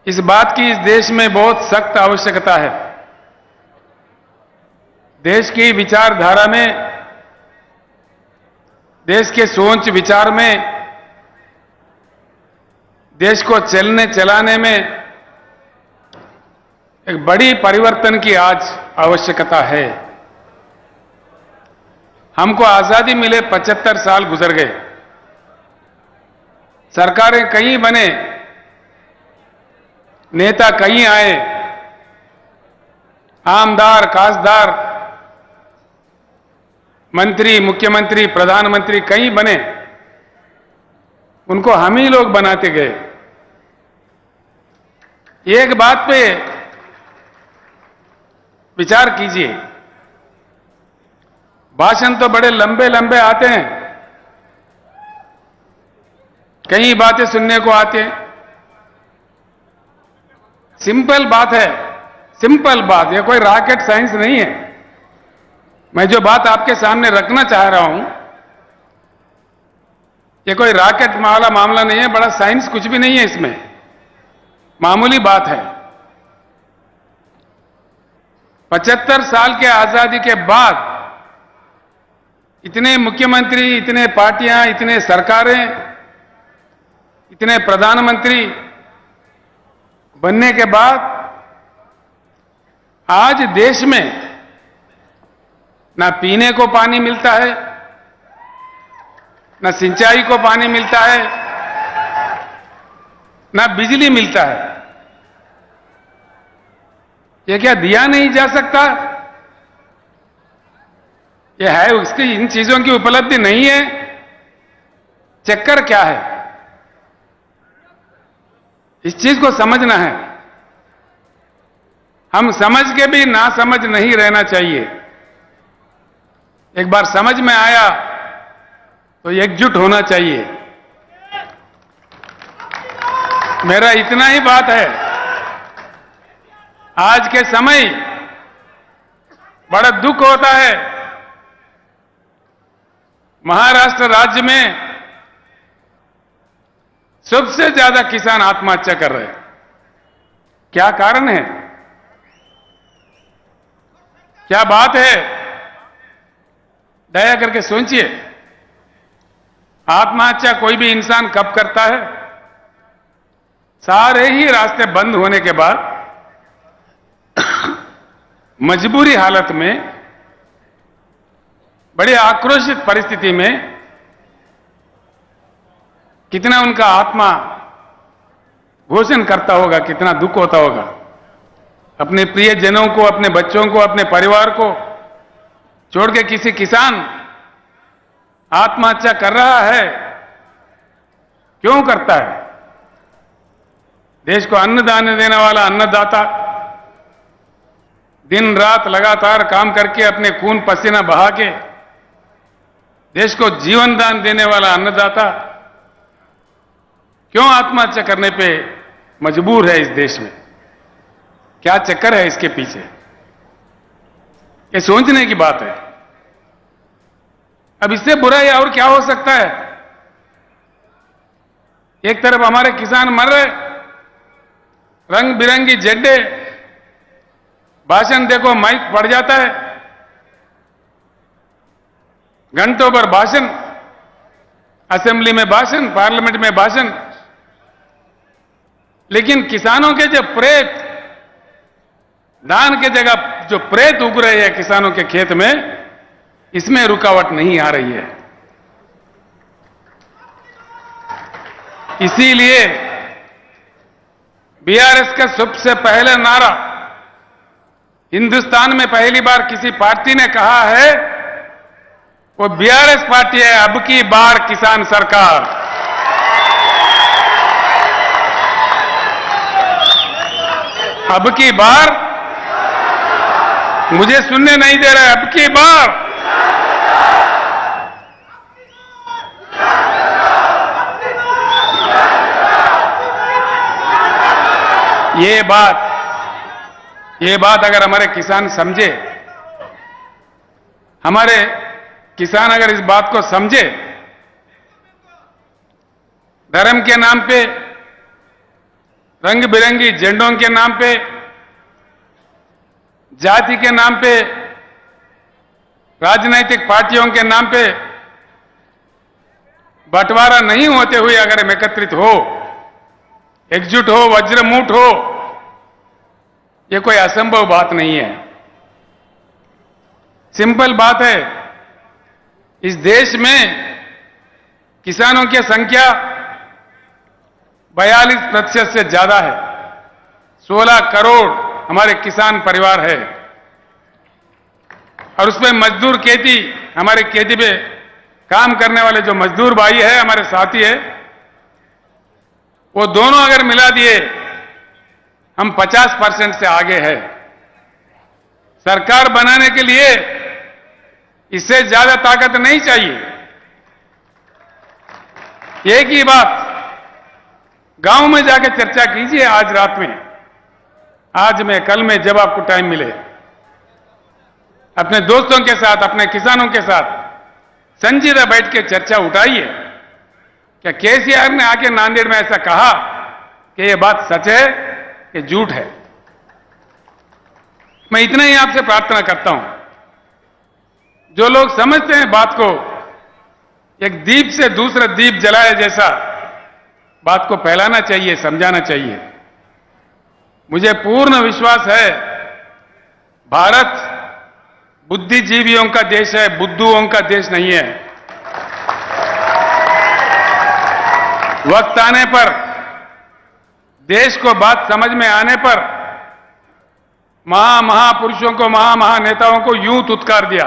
इस बात की इस देश में बहुत सख्त आवश्यकता है। देश की विचारधारा में, देश के सोच विचार में, देश को चलने चलाने में एक बड़ी परिवर्तन की आज आवश्यकता है। हमको आजादी मिले 75 साल गुजर गए। सरकारें कई बने, नेता कई आए, आमदार, खासदार, मंत्री, मुख्यमंत्री, प्रधानमंत्री कई बने, उनको हम ही लोग बनाते गए। एक बात पे विचार कीजिए, भाषण तो बड़े लंबे लंबे आते हैं, कई बातें सुनने को आती हैं। सिंपल बात है, सिंपल बात, यह कोई रॉकेट साइंस नहीं है। मैं जो बात आपके सामने रखना चाह रहा हूं, यह कोई रॉकेट वाला मामला नहीं है, बड़ा साइंस कुछ भी नहीं है इसमें, मामूली बात है। 75 साल के आजादी के बाद इतने मुख्यमंत्री, इतने पार्टियां, इतने सरकारें, इतने प्रधानमंत्री बनने के बाद आज देश में ना पीने को पानी मिलता है, ना सिंचाई को पानी मिलता है, ना बिजली मिलता है। ये क्या दिया नहीं जा सकता? ये है, उसकी इन चीजों की उपलब्धि नहीं है। चक्कर क्या है, इस चीज को समझना है। हम समझ के भी ना समझ नहीं रहना चाहिए। एक बार समझ में आया तो एकजुट होना चाहिए। मेरा इतना ही बात है। आज के समय बड़ा दुख होता है, महाराष्ट्र राज्य में सबसे ज्यादा किसान आत्महत्या कर रहे हैं। क्या कारण है, क्या बात है? दया करके सोचिए। आत्महत्या कोई भी इंसान कब करता है? सारे ही रास्ते बंद होने के बाद मजबूरी हालत में, बड़ी आक्रोशित परिस्थिति में कितना उनका आत्मा घोषण करता होगा, कितना दुख होता होगा। अपने प्रियजनों को, अपने बच्चों को, अपने परिवार को छोड़ के किसी किसान आत्महत्या कर रहा है, क्यों करता है? देश को अन्नदान देने वाला अन्नदाता, दिन रात लगातार काम करके अपने खून पसीना बहा के देश को जीवन दान देने वाला अन्नदाता क्यों आत्महत्या करने पे मजबूर है इस देश में? क्या चक्कर है इसके पीछे? ये सोचने की बात है। अब इससे बुरा या और क्या हो सकता है? एक तरफ हमारे किसान मर रहे, रंग बिरंगी झंडे, भाषण देखो, माइक पड़ जाता है, घंटों भर भाषण, असेंबली में भाषण, पार्लियामेंट में भाषण, लेकिन किसानों के जो प्रेत, धान के जगह जो प्रेत उग रहे हैं किसानों के खेत में, इसमें रुकावट नहीं आ रही है। इसीलिए बीआरएस का सबसे पहला नारा, हिंदुस्तान में पहली बार किसी पार्टी ने कहा है, वो बीआरएस पार्टी है, अब की बार किसान सरकार। अब की बार, मुझे सुनने नहीं दे रहा है, अब की बार ये बात अगर हमारे किसान समझे, हमारे किसान अगर इस बात को समझे, धर्म के नाम पे रंग बिरंगी झंडों के नाम पे, जाति के नाम पे, राजनीतिक पार्टियों के नाम पे बंटवारा नहीं होते हुए अगर हम एकत्रित हो, एकजुट हो, वज्रमूठ हो, ये कोई असंभव बात नहीं है। सिंपल बात है, इस देश में किसानों की संख्या 42% से ज्यादा है। 16 करोड़ हमारे किसान परिवार है और उसमें मजदूर खेती, हमारे खेती पे काम करने वाले जो मजदूर भाई है, हमारे साथी है, वो दोनों अगर मिला दिए हम 50% से आगे है। सरकार बनाने के लिए इससे ज्यादा ताकत नहीं चाहिए। एक ही बात गांव में जाकर चर्चा कीजिए आज रात में, आज में, कल में, जब आपको टाइम मिले, अपने दोस्तों के साथ, अपने किसानों के साथ संजीदा बैठ के चर्चा उठाइए। क्या केसीआर ने आके नांदेड़ में ऐसा कहा कि यह बात सच है कि झूठ है? मैं इतना ही आपसे प्रार्थना करता हूं, जो लोग समझते हैं बात को एक दीप से दूसरा दीप जलाए जैसा बात को फैलाना चाहिए, समझाना चाहिए। मुझे पूर्ण विश्वास है भारत बुद्धिजीवियों का देश है, बुद्धुओं का देश नहीं है। वक्त आने पर, देश को बात समझ में आने पर महापुरुषों को, महानेताओं को यूं तुत्कार दिया